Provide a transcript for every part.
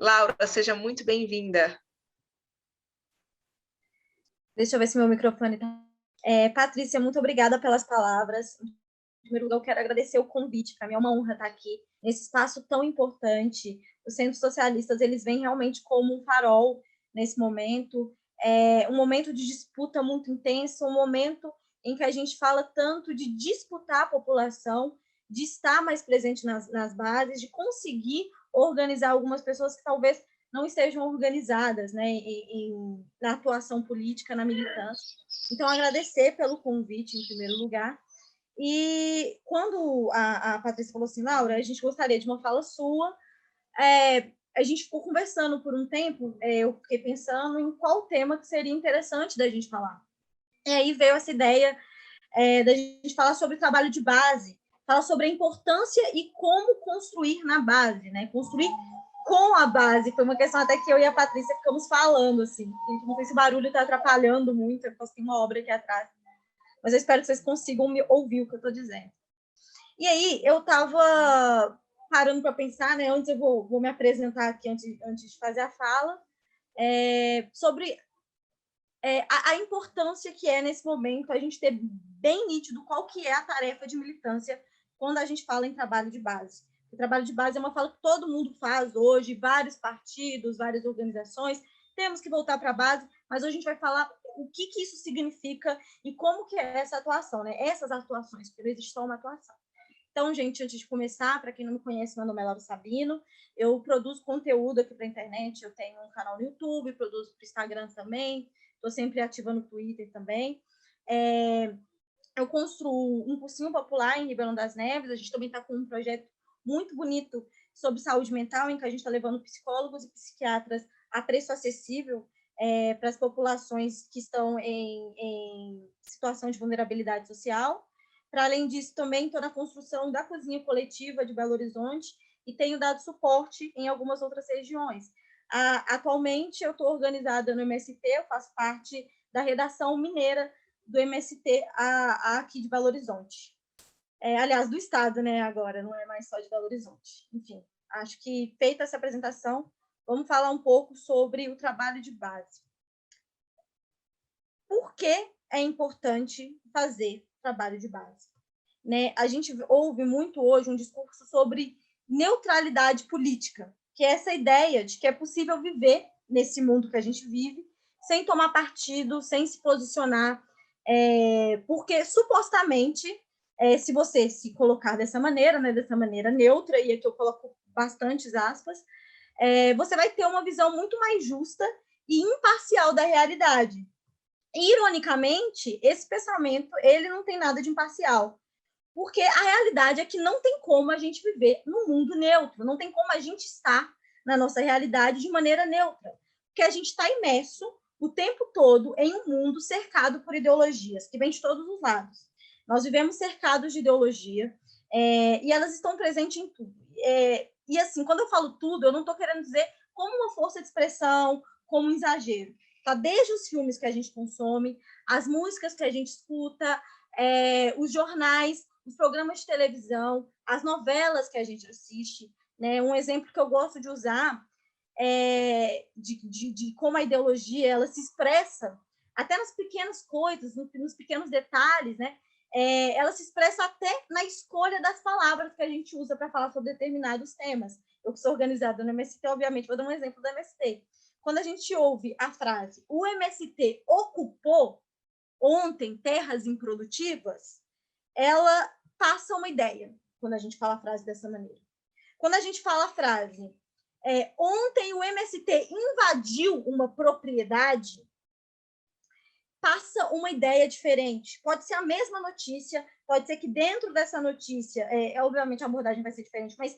Laura, seja muito bem-vinda. Deixa eu ver se meu microfone está... Patrícia, muito obrigada pelas palavras. Em primeiro lugar, eu quero agradecer o convite. Para mim é uma honra estar aqui nesse espaço tão importante. Os centros socialistas, eles vêm realmente como um farol nesse momento. Um momento de disputa muito intenso, um momento em que a gente fala tanto de disputar a população, de estar mais presente nas bases, de conseguir organizar algumas pessoas que talvez não estejam organizadas, né, na atuação política, na militância. Então, agradecer pelo convite, em primeiro lugar. E quando a Patrícia falou assim, Laura, a gente gostaria de uma fala sua, a gente ficou conversando por um tempo, eu fiquei pensando em qual tema que seria interessante da gente falar. E aí veio essa ideia da gente falar sobre trabalho de base, falar sobre a importância e como construir na base, né? Construir com a base. Foi uma questão até que eu e a Patrícia ficamos falando, assim. Não sei se o barulho está atrapalhando muito, eu posso ter uma obra aqui atrás. Mas eu espero que vocês consigam me ouvir o que eu estou dizendo. E aí, eu estava parando para pensar, né? Antes eu vou me apresentar aqui, antes de fazer a fala, sobre a importância que é, nesse momento, a gente ter bem nítido qual que é a tarefa de militância quando a gente fala em trabalho de base. O trabalho de base é uma fala que todo mundo faz hoje, vários partidos, várias organizações, temos que voltar para a base, mas hoje a gente vai falar o que isso significa e como que é essa atuação, né? Essas atuações, porque não existe só uma atuação. Então, gente, antes de começar, para quem não me conhece, meu nome é Laura Sabino, eu produzo conteúdo aqui para a internet, eu tenho um canal no YouTube, produzo para o Instagram também, estou sempre ativa no Twitter também. Eu construo um cursinho popular em Ribeirão das Neves, a gente também está com um projeto muito bonito sobre saúde mental, em que a gente está levando psicólogos e psiquiatras a preço acessível para as populações que estão em situação de vulnerabilidade social. Para além disso, também estou na construção da cozinha coletiva de Belo Horizonte e tenho dado suporte em algumas outras regiões. Atualmente, eu estou organizada no MST, eu faço parte da redação mineira do MST aqui de Belo Horizonte. Aliás, do estado, né, agora, não é mais só de Belo Horizonte. Enfim, acho que feita essa apresentação, vamos falar um pouco sobre o trabalho de base. Por que é importante fazer trabalho de base? Né? A gente ouve muito hoje um discurso sobre neutralidade política, que é essa ideia de que é possível viver nesse mundo que a gente vive sem tomar partido, sem se posicionar, porque supostamente, se você se colocar dessa maneira, né, dessa maneira neutra, e aqui eu coloco bastantes aspas, você vai ter uma visão muito mais justa e imparcial da realidade. Ironicamente, esse pensamento ele não tem nada de imparcial, porque a realidade é que não tem como a gente viver no mundo neutro, não tem como a gente estar na nossa realidade de maneira neutra, porque a gente está imerso o tempo todo em um mundo cercado por ideologias, que vem de todos os lados. Nós vivemos cercados de ideologia, e elas estão presentes em tudo. E assim, quando eu falo tudo, eu não estou querendo dizer como uma força de expressão, como um exagero. Tá? Desde os filmes que a gente consome, as músicas que a gente escuta, os jornais, os programas de televisão, as novelas que a gente assiste. Né? Um exemplo que eu gosto de usar de como a ideologia ela se expressa até nas pequenas coisas, nos pequenos detalhes, né? Ela se expressa até na escolha das palavras que a gente usa para falar sobre determinados temas. Eu que sou organizada no MST, obviamente, vou dar um exemplo do MST. Quando a gente ouve a frase o MST ocupou ontem terras improdutivas, ela passa uma ideia quando a gente fala a frase dessa maneira. Quando a gente fala a frase ontem o MST invadiu uma propriedade, passa uma ideia diferente. Pode ser a mesma notícia, pode ser que dentro dessa notícia, obviamente a abordagem vai ser diferente, mas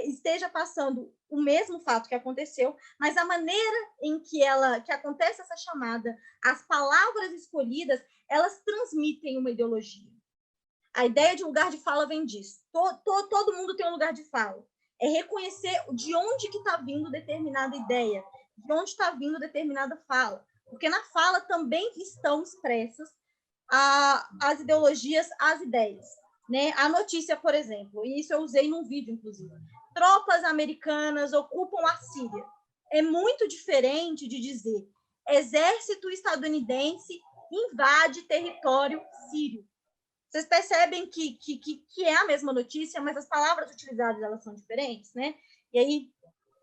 esteja passando o mesmo fato que aconteceu, mas a maneira em que acontece essa chamada, as palavras escolhidas, elas transmitem uma ideologia. A ideia de lugar de fala vem disso. Todo mundo tem um lugar de fala. É reconhecer de onde que está vindo determinada ideia, de onde está vindo determinada fala. Porque na fala também estão expressas as ideologias, as ideias. Né? A notícia, por exemplo, e isso eu usei num vídeo, inclusive. tropas americanas ocupam a Síria. É muito diferente de dizer exército estadunidense invade território sírio. Vocês percebem que é a mesma notícia, mas as palavras utilizadas elas são diferentes, né? E aí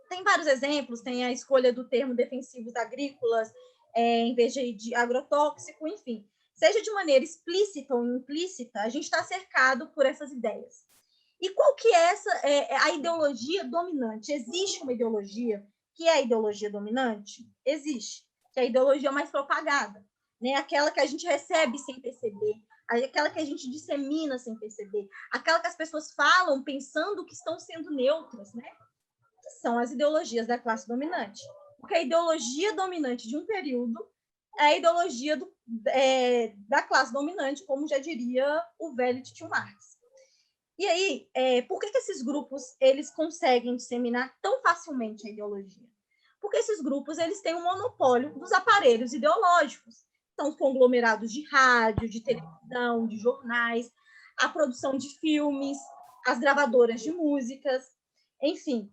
tem vários exemplos, tem a escolha do termo defensivos agrícolas em vez de agrotóxico, enfim. Seja de maneira explícita ou implícita, a gente está cercado por essas ideias. E qual que é a ideologia dominante? Existe uma ideologia que é a ideologia dominante? Existe, que é a ideologia mais propagada, né? Aquela que a gente recebe sem perceber, aquela que a gente dissemina sem perceber, aquela que as pessoas falam pensando que estão sendo neutras, né? Que são as ideologias da classe dominante. Porque a ideologia dominante de um período é a ideologia da classe dominante, como já diria o velho Tio Marx. E aí, por que esses grupos eles conseguem disseminar tão facilmente a ideologia? Porque esses grupos eles têm um monopólio dos aparelhos ideológicos. São os conglomerados de rádio, de televisão, de jornais, a produção de filmes, as gravadoras de músicas, enfim.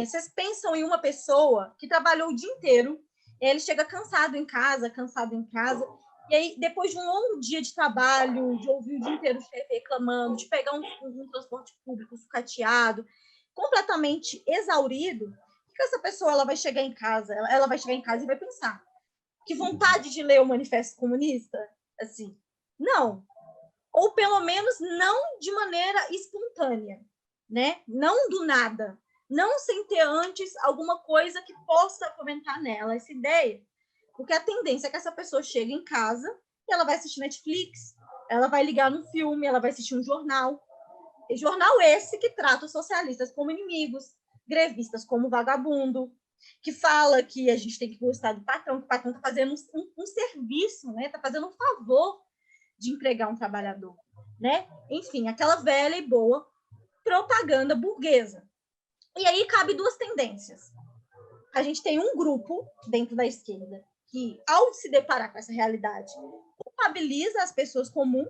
Vocês pensam em uma pessoa que trabalhou o dia inteiro, ele chega cansado em casa, e aí, depois de um longo dia de trabalho, de ouvir o dia inteiro o chefe reclamando, de pegar um transporte público sucateado, completamente exaurido, que essa pessoa ela vai chegar em casa? Ela vai chegar em casa e vai pensar: que vontade de ler o Manifesto Comunista? Assim, não. Ou pelo menos não de maneira espontânea, né? Não do nada. Não sem ter antes alguma coisa que possa fomentar nela essa ideia. Porque a tendência é que essa pessoa chegue em casa e ela vai assistir Netflix, ela vai ligar no filme, ela vai assistir um jornal. E jornal esse que trata os socialistas como inimigos, grevistas como vagabundo, que fala que a gente tem que gostar do patrão, que o patrão está fazendo um serviço, né? Está fazendo um favor de empregar um trabalhador, né? Enfim, aquela velha e boa propaganda burguesa. E aí cabe duas tendências. A gente tem um grupo dentro da esquerda que, ao se deparar com essa realidade, culpabiliza as pessoas comuns,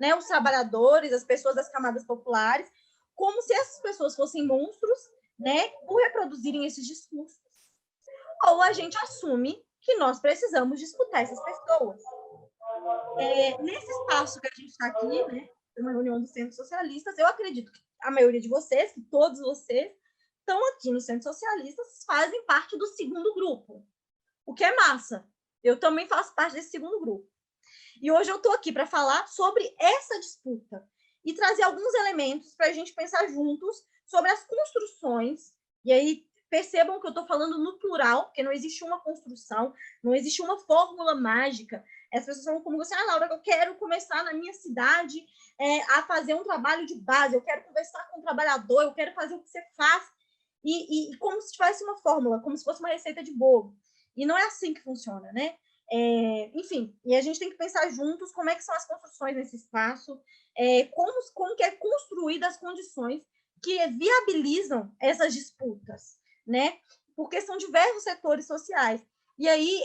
né, os trabalhadores, as pessoas das camadas populares, como se essas pessoas fossem monstros, né, por reproduzirem esses discursos. Ou a gente assume que nós precisamos disputar essas pessoas. Nesse espaço que a gente está aqui, né, uma reunião dos centros socialistas, eu acredito que a maioria de vocês, que todos vocês, estão aqui no Centro Socialistas, fazem parte do segundo grupo, o que é massa. Eu também faço parte desse segundo grupo. E hoje eu estou aqui para falar sobre essa disputa e trazer alguns elementos para a gente pensar juntos sobre as construções. E aí percebam que eu estou falando no plural, porque não existe uma construção, não existe uma fórmula mágica. As pessoas falam comigo assim: Laura, eu quero começar na minha cidade a fazer um trabalho de base, eu quero conversar com o trabalhador, eu quero fazer o que você faz. E como se tivesse uma fórmula, como se fosse uma receita de bolo. E não é assim que funciona, né? Enfim, e a gente tem que pensar juntos como é que são as construções nesse espaço, como que é construída as condições que viabilizam essas disputas, né? Porque são diversos setores sociais. E aí,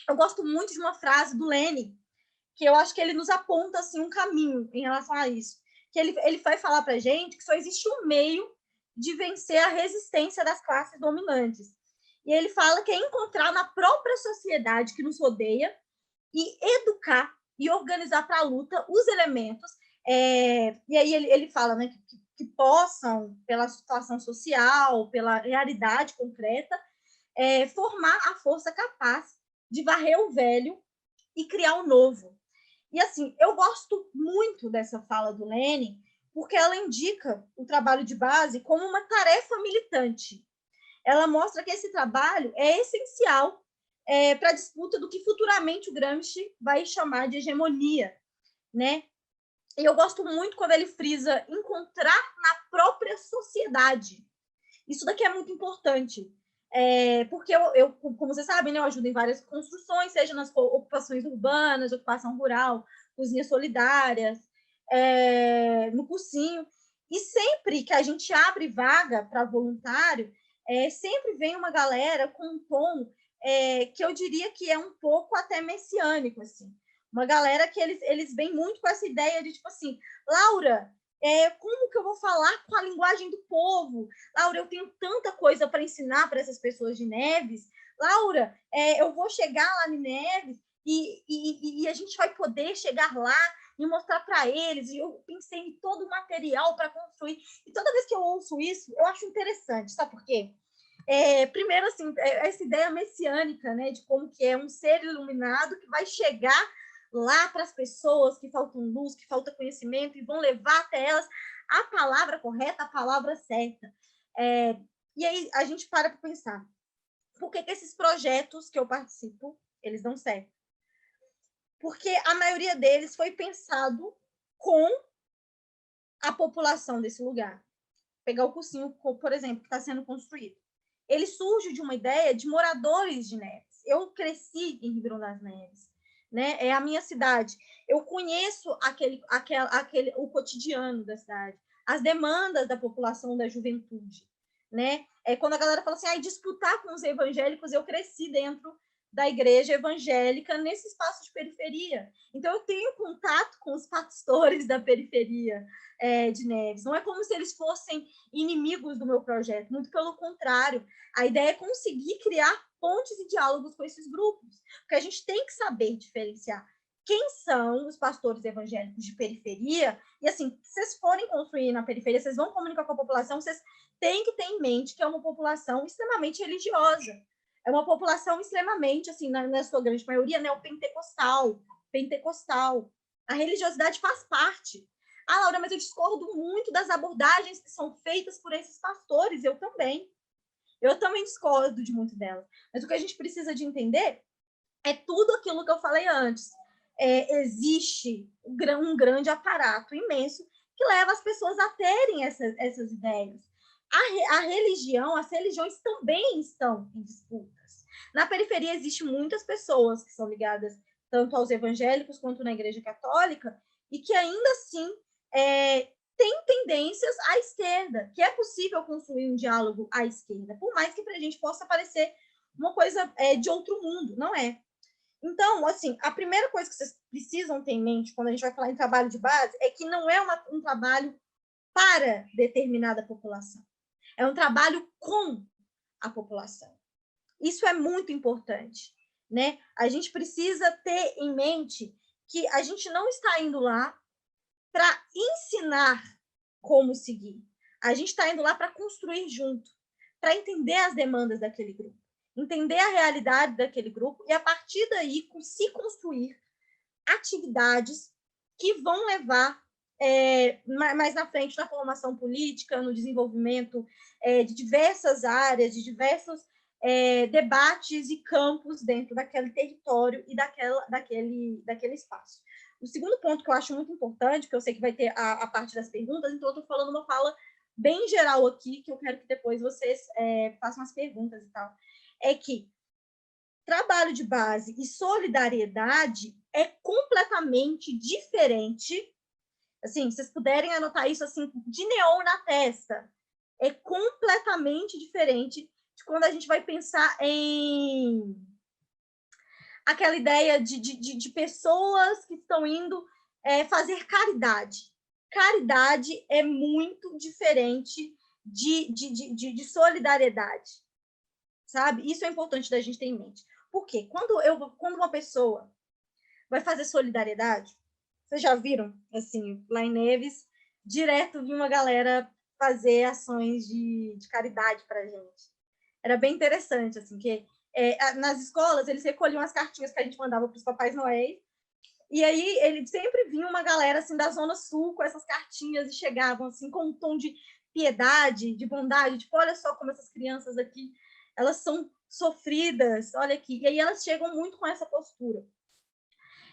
eu gosto muito de uma frase do Lenin, que eu acho que ele nos aponta assim, um caminho em relação a isso. Que ele vai falar para a gente que só existe um meio de vencer a resistência das classes dominantes. E ele fala que é encontrar na própria sociedade que nos rodeia e educar e organizar para a luta os elementos. E aí ele fala, né, que possam, pela situação social, pela realidade concreta, formar a força capaz de varrer o velho e criar o novo. E assim, eu gosto muito dessa fala do Lenin, porque ela indica o trabalho de base como uma tarefa militante. Ela mostra que esse trabalho é essencial para a disputa do que futuramente o Gramsci vai chamar de hegemonia, né? E eu gosto muito quando ele frisa encontrar na própria sociedade. Isso daqui é muito importante, porque eu, como vocês sabem, né, eu ajudo em várias construções, seja nas ocupações urbanas, ocupação rural, cozinhas solidárias, no cursinho. E sempre que a gente abre vaga para voluntário, sempre vem uma galera com um tom que eu diria que é um pouco até messiânico, assim. Uma galera que eles vêm muito com essa ideia de, tipo assim, Laura, Como que eu vou falar com a linguagem do povo? Laura, eu tenho tanta coisa para ensinar para essas pessoas de Neves. Laura, eu vou chegar lá em Neves e a gente vai poder chegar lá e mostrar para eles. E eu pensei em todo o material para construir. E toda vez que eu ouço isso, eu acho interessante. Sabe por quê? Primeiro, assim, essa ideia messiânica, né, de como que é um ser iluminado que vai chegar lá para as pessoas que faltam luz, que falta conhecimento, e vão levar até elas a palavra correta, a palavra certa. E aí a gente para pensar, por que esses projetos que eu participo, eles dão certo? Porque a maioria deles foi pensado com a população desse lugar. Vou pegar o cursinho, por exemplo, que está sendo construído. Ele surge de uma ideia de moradores de Neves. Eu cresci em Ribeirão das Neves, né? É a minha cidade. Eu conheço o cotidiano da cidade, as demandas da população, da juventude, né? Quando a galera fala assim, disputar com os evangélicos, eu cresci dentro da igreja evangélica nesse espaço de periferia. Então, eu tenho contato com os pastores da periferia de Neves. Não é como se eles fossem inimigos do meu projeto, muito pelo contrário. A ideia é conseguir criar pontes e diálogos com esses grupos, porque a gente tem que saber diferenciar quem são os pastores evangélicos de periferia, e assim, se vocês forem construir na periferia, vocês vão comunicar com a população, vocês têm que ter em mente que é uma população extremamente religiosa, é uma população extremamente, assim, na sua grande maioria, neopentecostal, pentecostal. A religiosidade faz parte. Laura, mas eu discordo muito das abordagens que são feitas por esses pastores, eu também discordo de muito delas. Mas o que a gente precisa de entender é tudo aquilo que eu falei antes. Existe um grande aparato imenso que leva as pessoas a terem essas ideias. A religião, as religiões também estão em disputas. Na periferia existem muitas pessoas que são ligadas tanto aos evangélicos quanto na Igreja Católica e que ainda assim tem tendências à esquerda, que é possível construir um diálogo à esquerda, por mais que para a gente possa parecer uma coisa de outro mundo, não é? Então, assim, a primeira coisa que vocês precisam ter em mente quando a gente vai falar em trabalho de base é que não é um trabalho para determinada população, é um trabalho com a população. Isso é muito importante, né? A gente precisa ter em mente que a gente não está indo lá para ensinar como seguir. A gente está indo lá para construir junto, para entender as demandas daquele grupo, entender a realidade daquele grupo e, a partir daí, se construir atividades que vão levar mais na frente na formação política, no desenvolvimento de diversas áreas, de diversos debates e campos dentro daquele território e daquele espaço. O segundo ponto que eu acho muito importante, que eu sei que vai ter a parte das perguntas, então eu estou falando uma fala bem geral aqui, que eu quero que depois vocês façam as perguntas e tal, é que trabalho de base e solidariedade é completamente diferente. Assim, se vocês puderem anotar isso assim de neon na testa, é completamente diferente de quando a gente vai pensar em aquela ideia de pessoas que estão indo fazer caridade. Caridade é muito diferente de solidariedade, sabe? Isso é importante da gente ter em mente. Por quê? Quando uma pessoa vai fazer solidariedade, vocês já viram, assim, lá em Neves, direto vi uma galera fazer ações de caridade para a gente. Era bem interessante, assim, que nas escolas eles recolhiam as cartinhas que a gente mandava para os Papais Noéis, e aí ele sempre vinha uma galera assim da Zona Sul com essas cartinhas e chegavam assim com um tom de piedade, de bondade, tipo, olha só como essas crianças aqui, elas são sofridas, olha aqui. E aí elas chegam muito com essa postura.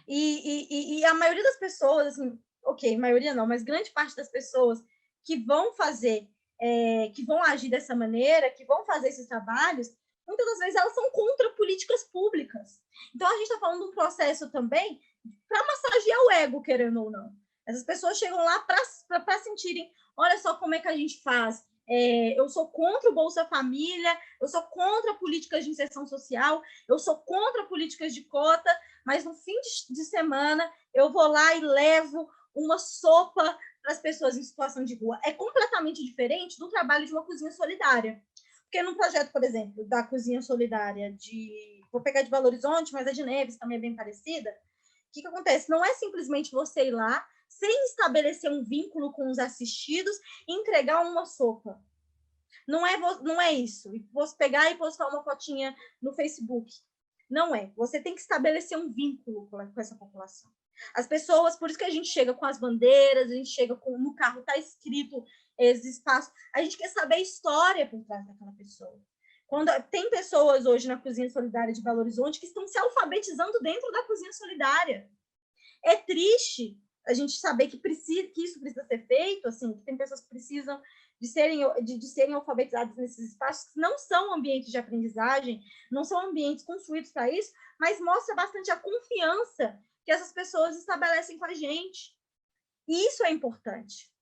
E a maioria das pessoas, assim, ok, maioria não, mas grande parte das pessoas que vão fazer, que vão agir dessa maneira, que vão fazer esses trabalhos, muitas das vezes elas são contra políticas públicas. Então, a gente está falando de um processo também para massagear o ego, querendo ou não. Essas pessoas chegam lá para sentirem, olha só como é que a gente faz. Eu sou contra o Bolsa Família, eu sou contra políticas de inserção social, eu sou contra políticas de cota, mas no fim de semana eu vou lá e levo uma sopa para as pessoas em situação de rua. É completamente diferente do trabalho de uma cozinha solidária. Porque no projeto, por exemplo, da cozinha solidária vou pegar de Belo Horizonte, mas a de Neves também é bem parecida. O que acontece? Não é simplesmente você ir lá, sem estabelecer um vínculo com os assistidos, e entregar uma sopa. Não é isso. Você pegar e postar uma fotinha no Facebook. Não é. Você tem que estabelecer um vínculo com essa população. As pessoas, por isso que a gente chega com as bandeiras, a gente chega no carro, está escrito esse espaço. A gente quer saber a história por trás daquela pessoa. Tem pessoas hoje na Cozinha Solidária de Belo Horizonte que estão se alfabetizando dentro da Cozinha Solidária. É triste a gente saber que isso precisa ser feito, assim, que tem pessoas que precisam de serem alfabetizadas nesses espaços, que não são ambientes de aprendizagem, não são ambientes construídos para isso, mas mostra bastante a confiança que essas pessoas estabelecem com a gente. E isso é importante.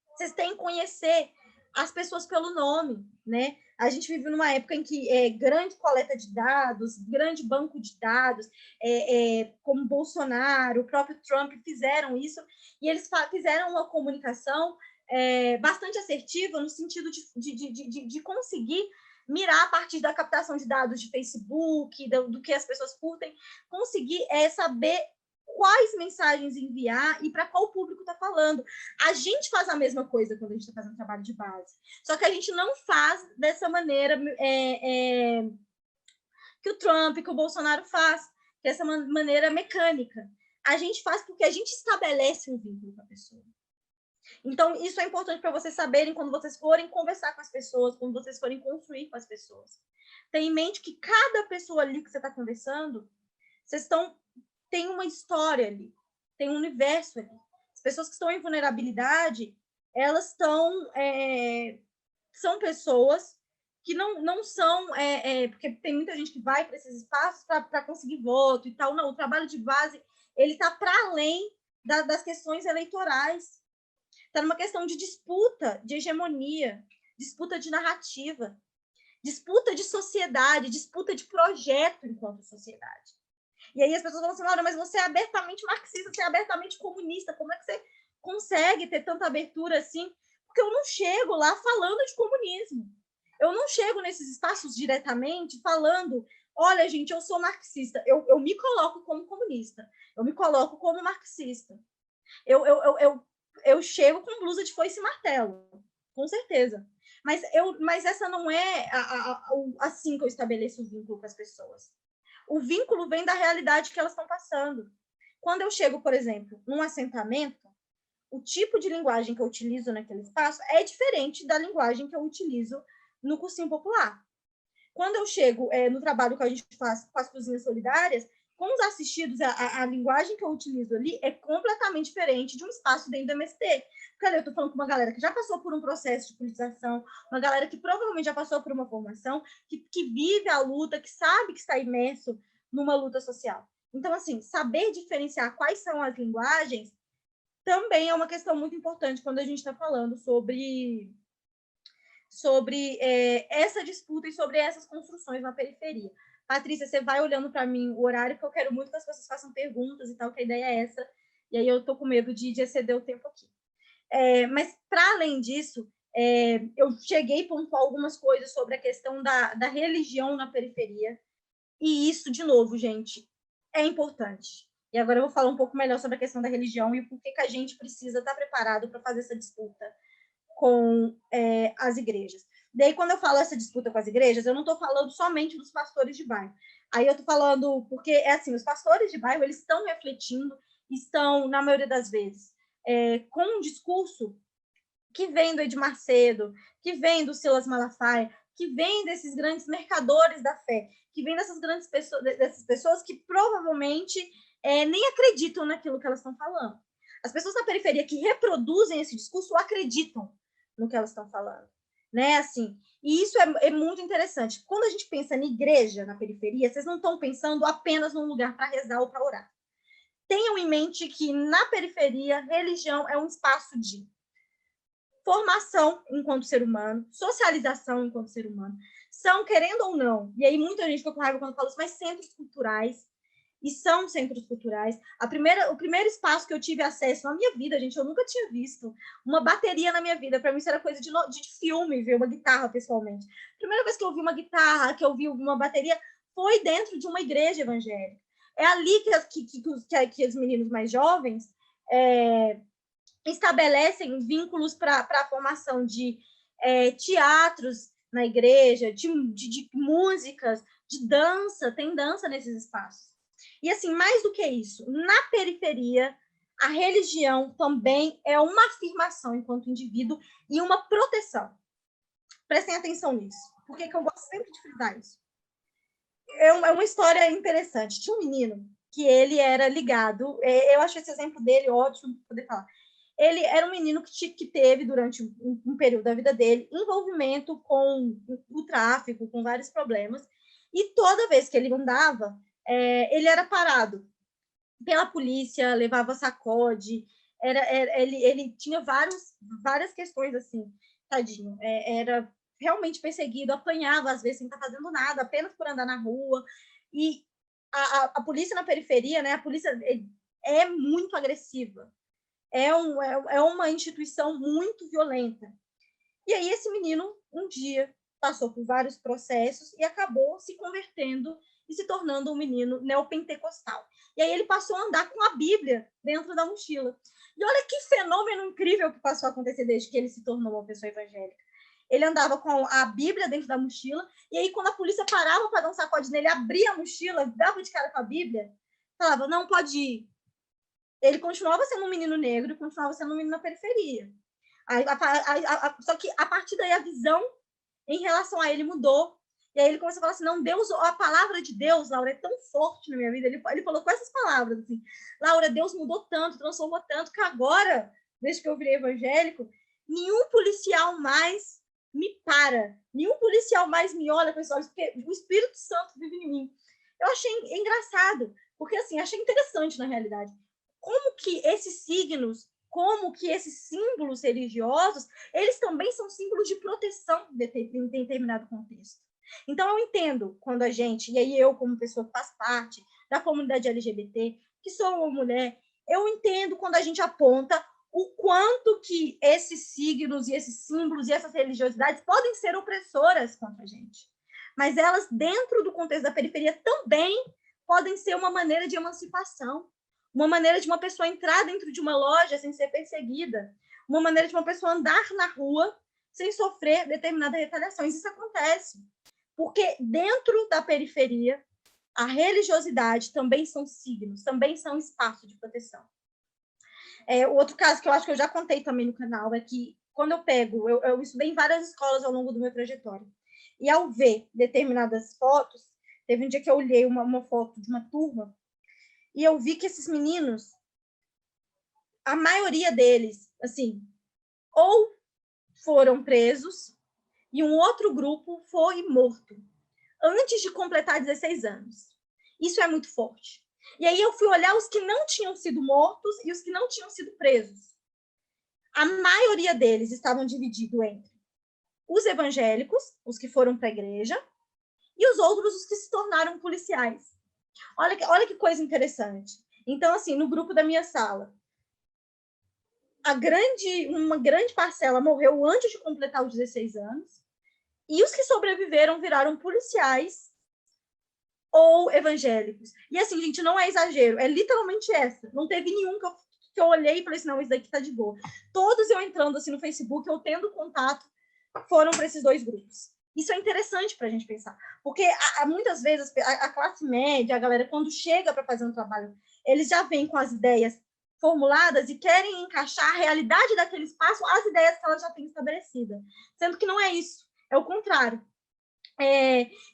Vocês têm que conhecer as pessoas pelo nome, né? A gente vive numa época em que grande coleta de dados, grande banco de dados, como Bolsonaro, o próprio Trump fizeram isso, e eles fizeram uma comunicação bastante assertiva no sentido de conseguir mirar a partir da captação de dados de Facebook, do que as pessoas curtem, conseguir saber quais mensagens enviar e para qual público está falando. A gente faz a mesma coisa quando a gente está fazendo trabalho de base, só que a gente não faz dessa maneira que o Trump, que o Bolsonaro faz, que é essa maneira mecânica. A gente faz porque a gente estabelece um vínculo com a pessoa. Então, isso é importante para vocês saberem quando vocês forem conversar com as pessoas, quando vocês forem construir com as pessoas. Tenha em mente que cada pessoa ali que você está conversando, tem uma história ali, tem um universo ali. As pessoas que estão em vulnerabilidade, elas são pessoas que não são... porque tem muita gente que vai para esses espaços para conseguir voto e tal. Não, o trabalho de base ele está para além das questões eleitorais. Está numa questão de disputa, de hegemonia, disputa de narrativa, disputa de sociedade, disputa de projeto enquanto sociedade. E aí as pessoas falam assim, olha, mas você é abertamente marxista, você é abertamente comunista, como é que você consegue ter tanta abertura assim? Porque eu não chego lá falando de comunismo. Eu não chego nesses espaços diretamente falando, olha, gente, eu sou marxista. Eu me coloco como comunista, eu me coloco como marxista. Eu chego com blusa de foice e martelo, com certeza. Mas essa não é assim que eu estabeleço o vínculo com as pessoas. O vínculo vem da realidade que elas estão passando. Quando eu chego, por exemplo, num assentamento, o tipo de linguagem que eu utilizo naquele espaço é diferente da linguagem que eu utilizo no cursinho popular. Quando eu chego no trabalho que a gente faz com as cozinhas solidárias, com os assistidos, a linguagem que eu utilizo ali é completamente diferente de um espaço dentro do MST. Porque eu estou falando com uma galera que já passou por um processo de politização, uma galera que provavelmente já passou por uma formação, que vive a luta, que sabe que está imerso numa luta social. Então, assim, saber diferenciar quais são as linguagens também é uma questão muito importante quando a gente está falando sobre essa disputa e sobre essas construções na periferia. Patrícia, você vai olhando para mim o horário, porque eu quero muito que as pessoas façam perguntas e tal, que a ideia é essa, e aí eu estou com medo de exceder o tempo aqui. Mas, para além disso, eu cheguei a pontuar algumas coisas sobre a questão da religião na periferia, e isso, de novo, gente, é importante. E agora eu vou falar um pouco melhor sobre a questão da religião e o porquê que a gente precisa estar preparado para fazer essa disputa com as igrejas. Daí, quando eu falo essa disputa com as igrejas, eu não estou falando somente dos pastores de bairro. Aí eu estou falando, porque assim, os pastores de bairro, eles estão refletindo, estão, na maioria das vezes, com um discurso que vem do Edir Macedo, que vem do Silas Malafaia, que vem desses grandes mercadores da fé, que vem dessas pessoas que provavelmente nem acreditam naquilo que elas estão falando. As pessoas na periferia que reproduzem esse discurso acreditam no que elas estão falando, né? Assim, e isso é muito interessante. Quando a gente pensa na igreja na periferia, vocês não estão pensando apenas num lugar para rezar ou para orar. Tenham em mente que na periferia, religião é um espaço de formação enquanto ser humano, socialização enquanto ser humano, são, querendo ou não, e aí muita gente ficou com raiva quando eu falo isso, mas centros culturais, e são centros culturais. O primeiro espaço que eu tive acesso na minha vida, gente, eu nunca tinha visto uma bateria na minha vida. Para mim, isso era coisa de filme, ver uma guitarra, pessoalmente. A primeira vez que eu vi uma guitarra, que eu vi uma bateria, foi dentro de uma igreja evangélica. É ali que os meninos mais jovens estabelecem vínculos para a formação de teatros na igreja, de músicas, de dança, tem dança nesses espaços. E, assim, mais do que isso, na periferia, a religião também é uma afirmação enquanto indivíduo e uma proteção. Prestem atenção nisso. Por que eu gosto sempre de frisar isso? É uma história interessante. Tinha um menino que ele era ligado, eu acho esse exemplo dele ótimo para poder falar. Ele era um menino que teve, durante um período da vida dele, envolvimento com o tráfico, com vários problemas, e toda vez que ele andava, ele era parado pela polícia, levava sacode, ele tinha várias questões assim, tadinho, era realmente perseguido, apanhava às vezes sem estar fazendo nada, apenas por andar na rua, e a polícia na periferia, né, a polícia é muito agressiva, é uma instituição muito violenta. E aí esse menino, um dia, passou por vários processos e acabou se convertendo e se tornando um menino neopentecostal. E aí ele passou a andar com a Bíblia dentro da mochila. E olha que fenômeno incrível que passou a acontecer desde que ele se tornou uma pessoa evangélica. Ele andava com a Bíblia dentro da mochila, e aí quando a polícia parava para dar um sacode nele, abria a mochila, dava de cara com a Bíblia, falava, não, pode ir. Ele continuava sendo um menino negro e continuava sendo um menino na periferia. Só que a partir daí a visão em relação a ele mudou. E aí ele começou a falar assim, não, Deus, a palavra de Deus, Laura, é tão forte na minha vida. Ele falou com essas palavras, assim, Laura, Deus mudou tanto, transformou tanto, que agora, desde que eu virei evangélico, nenhum policial mais me para, nenhum policial mais me olha com esses olhos, porque o Espírito Santo vive em mim. Eu achei engraçado, porque assim, achei interessante na realidade. Como que esses signos, como que esses símbolos religiosos, eles também são símbolos de proteção em determinado contexto. Então, eu entendo quando a gente, e aí eu, como pessoa que faz parte da comunidade LGBT, que sou uma mulher, eu entendo quando a gente aponta o quanto que esses signos e esses símbolos e essas religiosidades podem ser opressoras contra a gente. Mas elas, dentro do contexto da periferia, também podem ser uma maneira de emancipação, uma maneira de uma pessoa entrar dentro de uma loja sem ser perseguida, uma maneira de uma pessoa andar na rua sem sofrer determinadas retaliações. Isso acontece, porque dentro da periferia, a religiosidade também são signos, também são espaço de proteção. O outro caso que eu acho que eu já contei também no canal é que, quando eu estudei em várias escolas ao longo do meu trajetório, e ao ver determinadas fotos, teve um dia que eu olhei uma foto de uma turma, e eu vi que esses meninos, a maioria deles, assim, ou foram presos e um outro grupo foi morto antes de completar 16 anos. Isso é muito forte. E aí eu fui olhar os que não tinham sido mortos e os que não tinham sido presos. A maioria deles estavam divididos entre os evangélicos, os que foram para a igreja, e os outros, os que se tornaram policiais. Olha que coisa interessante. Então, assim, no grupo da minha sala, uma grande parcela morreu antes de completar os 16 anos, e os que sobreviveram viraram policiais ou evangélicos. E assim, gente, não é exagero, é literalmente essa. Não teve nenhum que eu olhei e falei assim, não, isso daqui tá de boa. Todos eu entrando assim no Facebook, eu tendo contato, foram para esses dois grupos. Isso é interessante para a gente pensar, porque muitas vezes a classe média, a galera, quando chega para fazer um trabalho, eles já vêm com as ideias formuladas e querem encaixar a realidade daquele espaço às ideias que ela já tem estabelecida, sendo que não é isso, é o contrário.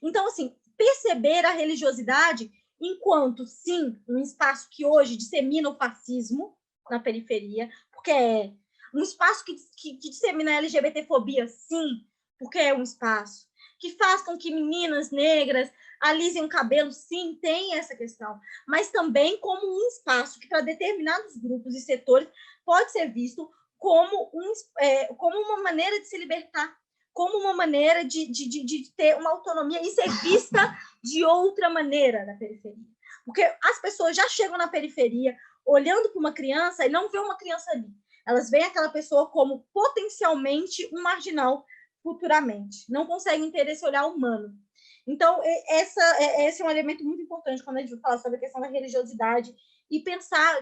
Então, assim, perceber a religiosidade enquanto, sim, um espaço que hoje dissemina o fascismo na periferia, porque é um espaço que dissemina a LGBTfobia, sim, porque é um espaço que faz com que meninas negras alisem o cabelo, sim, tem essa questão, mas também como um espaço que, para determinados grupos e setores, pode ser visto como uma maneira de se libertar, como uma maneira de ter uma autonomia e ser vista de outra maneira na periferia. Porque as pessoas já chegam na periferia olhando para uma criança e não vê uma criança ali. Elas veem aquela pessoa como potencialmente um marginal futuramente. Não conseguem ter esse olhar humano. Então, esse é um elemento muito importante quando a gente fala sobre a questão da religiosidade e pensar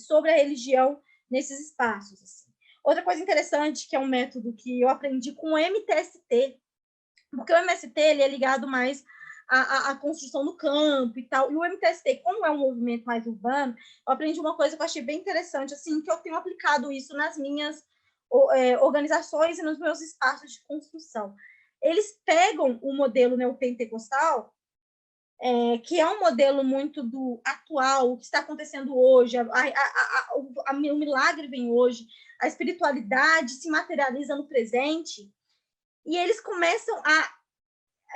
sobre a religião nesses espaços. Assim. Outra coisa interessante, que é um método que eu aprendi com o MTST, porque o MST ele é ligado mais à construção do campo e tal, e o MTST, como é um movimento mais urbano, eu aprendi uma coisa que eu achei bem interessante, assim, que eu tenho aplicado isso nas minhas organizações e nos meus espaços de construção. Eles pegam o modelo neopentecostal, que é um modelo muito do atual, o que está acontecendo hoje, o milagre vem hoje, a espiritualidade se materializa no presente, e eles começam a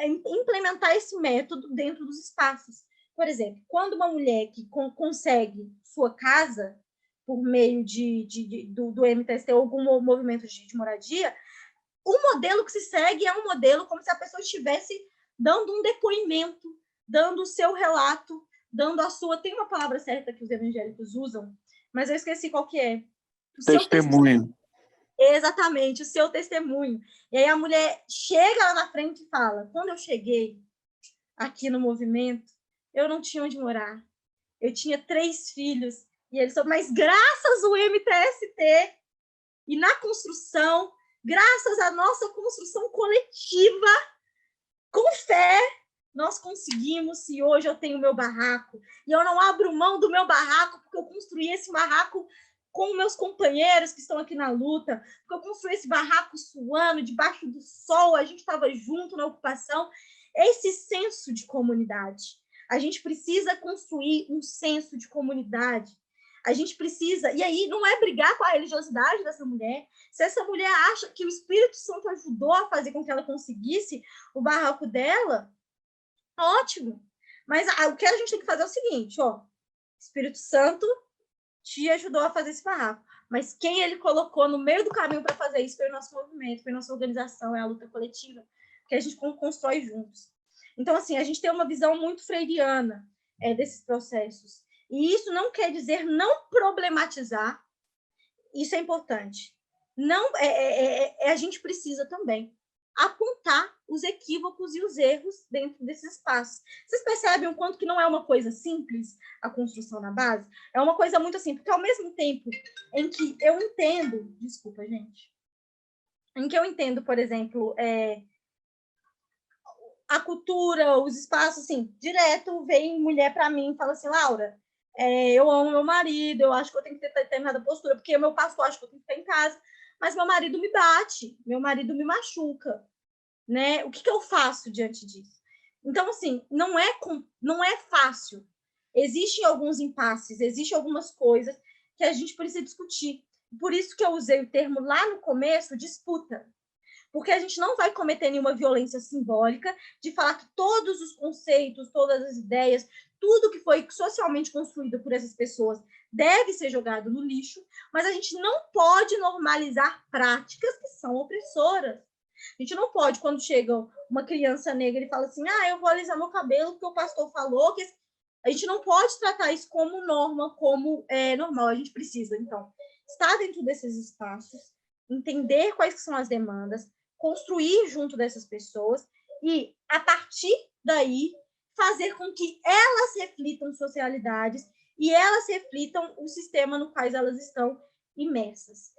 implementar esse método dentro dos espaços. Por exemplo, quando uma mulher que consegue sua casa por meio do MTST ou algum movimento de moradia, o modelo que se segue é um modelo como se a pessoa estivesse dando um depoimento, dando o seu relato, dando a sua... Tem uma palavra certa que os evangélicos usam, mas eu esqueci qual que é. Testemunho. Exatamente, o seu testemunho. E aí a mulher chega lá na frente e fala, quando eu cheguei aqui no movimento, eu não tinha onde morar. Eu tinha 3 filhos, e eles mas graças ao MTST e na construção, graças à nossa construção coletiva, com fé, nós conseguimos, e hoje eu tenho meu barraco, e eu não abro mão do meu barraco, porque eu construí esse barraco com meus companheiros que estão aqui na luta, porque eu construí esse barraco suando, debaixo do sol, a gente estava junto na ocupação. Esse senso de comunidade. A gente precisa construir um senso de comunidade. A gente precisa... E aí não é brigar com a religiosidade dessa mulher. Se essa mulher acha que o Espírito Santo ajudou a fazer com que ela conseguisse o barraco dela, ótimo. Mas o que a gente tem que fazer é o seguinte, ó, Espírito Santo te ajudou a fazer esse barraco, mas quem ele colocou no meio do caminho para fazer isso foi o nosso movimento, foi a nossa organização, é a luta coletiva que a gente constrói juntos. Então, assim, a gente tem uma visão muito freiriana desses processos. E isso não quer dizer não problematizar, isso é importante. Não, a gente precisa também apontar os equívocos e os erros dentro desses espaços. Vocês percebem o quanto que não é uma coisa simples a construção na base? É uma coisa muito assim, porque ao mesmo tempo em que eu entendo... Desculpa, gente. Em que eu entendo, por exemplo, a cultura, os espaços, assim, direto vem mulher para mim e fala assim, Laura, eu amo meu marido, eu acho que eu tenho que ter determinada postura, porque meu pastor acha que eu tenho que estar em casa, mas meu marido me bate, meu marido me machuca, né? O que eu faço diante disso? Então, assim, não é fácil. Existem alguns impasses, existem algumas coisas que a gente precisa discutir. Por isso que eu usei o termo lá no começo, disputa. Porque a gente não vai cometer nenhuma violência simbólica de falar que todos os conceitos, todas as ideias, tudo que foi socialmente construído por essas pessoas deve ser jogado no lixo, mas a gente não pode normalizar práticas que são opressoras. A gente não pode, quando chega uma criança negra e fala assim, eu vou alisar meu cabelo porque o pastor falou que... A gente não pode tratar isso como norma, como normal. A gente precisa, então, estar dentro desses espaços, entender quais são as demandas, construir junto dessas pessoas e, a partir daí, fazer com que elas reflitam socialidades e elas reflitam o sistema no qual elas estão imersas.